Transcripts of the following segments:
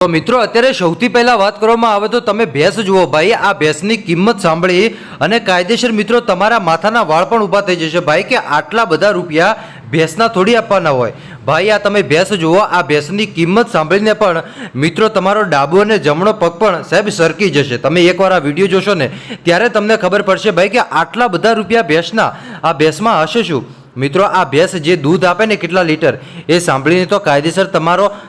તો મિત્રો અત્યારે સૌથી પહેલા વાત કરવામાં આવે તો તમે ભેંસ જુઓ ભાઈ, આ ભેંસની કિંમત સાંભળી અને કાયદેસર મિત્રો તમારા માથાના વાળ પણ ઊભા થઈ જશે ભાઈ કે આટલા બધા રૂપિયા ભેંસના થોડી આપવાના હોય ભાઈ। આ તમે ભેંસ જુઓ, આ ભેંસની કિંમત સાંભળીને પણ મિત્રો તમારો ડાબો અને જમણો પગ પણ સાહેબ સરકી જશે। તમે એકવાર આ વિડીયો જોશો ને ત્યારે તમને ખબર પડશે ભાઈ કે આટલા બધા રૂપિયા ભેંસના આ ભેંસમાં હશે શું। મિત્રો આ ભેંસ જે દૂધ આપે ને કેટલા લીટર એ સાંભળીને તો કાયદેસર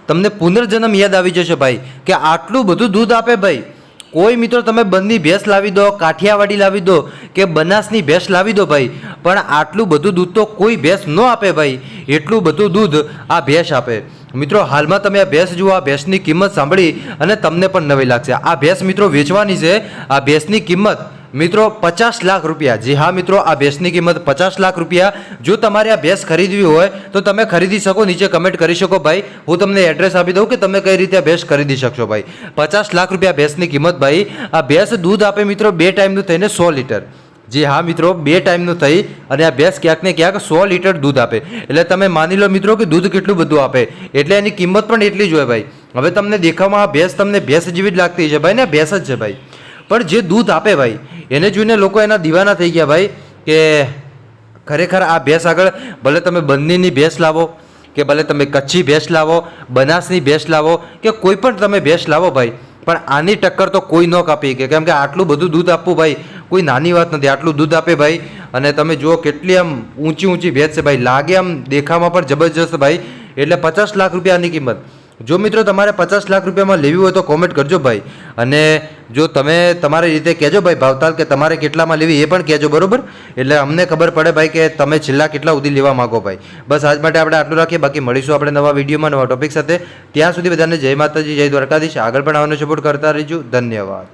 તમને પુનર્જન્મ યાદ આવી જશે ભાઈ કે આટલું બધું દૂધ આપે ભાઈ। કોઈ મિત્રો તમે બંધની ભેંસ લાવી દો, કાઠિયાવાડી લાવી દો કે બનાસની ભેંસ લાવી દો ભાઈ, પણ આટલું બધું દૂધ તો કોઈ ભેંસ ન આપે ભાઈ, એટલું બધું દૂધ આ ભેંસ આપે। મિત્રો હાલમાં તમે આ ભેંસ જુઓ, આ ભેંસની કિંમત સાંભળી અને તમને પણ નવી લાગશે। આ ભેંસ મિત્રો વેચવાની છે। આ ભેંસની કિંમત મિત્રો 50 લાખ રૂપિયા। જી હા મિત્રો, આ ભેંસની કિંમત 50 લાખ રૂપિયા। જો તમારે આ ભેંસ ખરીદવી હોય તો તમે ખરીદી શકો, નીચે કમેન્ટ કરી શકો ભાઈ। હું તમને એડ્રેસ આપી દઉં કે તમે કઈ રીતે આ ભેંસ ખરીદી શકશો ભાઈ। 50 લાખ રૂપિયા ભેંસની કિંમત ભાઈ। આ ભેંસ દૂધ આપે મિત્રો 2 ટાઈમનું થઈને 100 લીટર। જી હા મિત્રો, 2 ટાઈમનું થઈ અને આ ભેંસ ક્યાંક ને ક્યાંક 100 લીટર દૂધ આપે। એટલે તમે માની લો મિત્રો કે દૂધ કેટલું બધું આપે, એટલે એની કિંમત પણ એટલી જ હોય ભાઈ। હવે તમને દેખાવમાં આ ભેંસ તમને ભેંસ જેવી જ લાગતી છે ભાઈ ને, ભેંસ જ છે ભાઈ, પણ જે દૂધ આપે ભાઈ એને જોઈને લોકો એના દીવાના થઈ ગયા ભાઈ કે ખરેખર આ ભેંસ આગળ ભલે તમે બંદીની ભેંસ લાવો કે ભલે તમે કચ્છી ભેંસ લાવો, બનાસની ભેંસ લાવો કે કોઈ પણ તમે ભેંસ લાવો ભાઈ, પણ આની ટક્કર તો કોઈ ન કાપી શકે। કેમ કે આટલું બધું દૂધ આપવું ભાઈ કોઈ નાની વાત નથી। આટલું દૂધ આપે ભાઈ, અને તમે જુઓ કેટલી આમ ઊંચી ભેંસ છે ભાઈ, લાગે આમ દેખાવામાં પણ જબરજસ્ત ભાઈ। એટલે 50 લાખ રૂપિયાની કિંમત। જો મિત્રો તમારે 50 લાખ રૂપિયામાં લેવી હોય તો કોમેન્ટ કરજો ભાઈ, અને જો તમે તમારી રીતે કહેજો ભાઈ ભાવતાલ કે તમારે કેટલામાં લેવી એ પણ કહેજો, બરોબર? એટલે અમને ખબર પડે ભાઈ કે તમે છેલ્લા કેટલા સુધી લેવા માગો ભાઈ। બસ આજ માટે આપણે આટલું રાખીએ, બાકી મળીશું આપણે નવા વિડીયોમાં નવા ટોપિક સાથે। ત્યાં સુધી બધાને જય માતાજી, જય દ્વારકાધીશ। આગળ પણ આવવાનો સપોર્ટ કરતા રહીજો। ધન્યવાદ।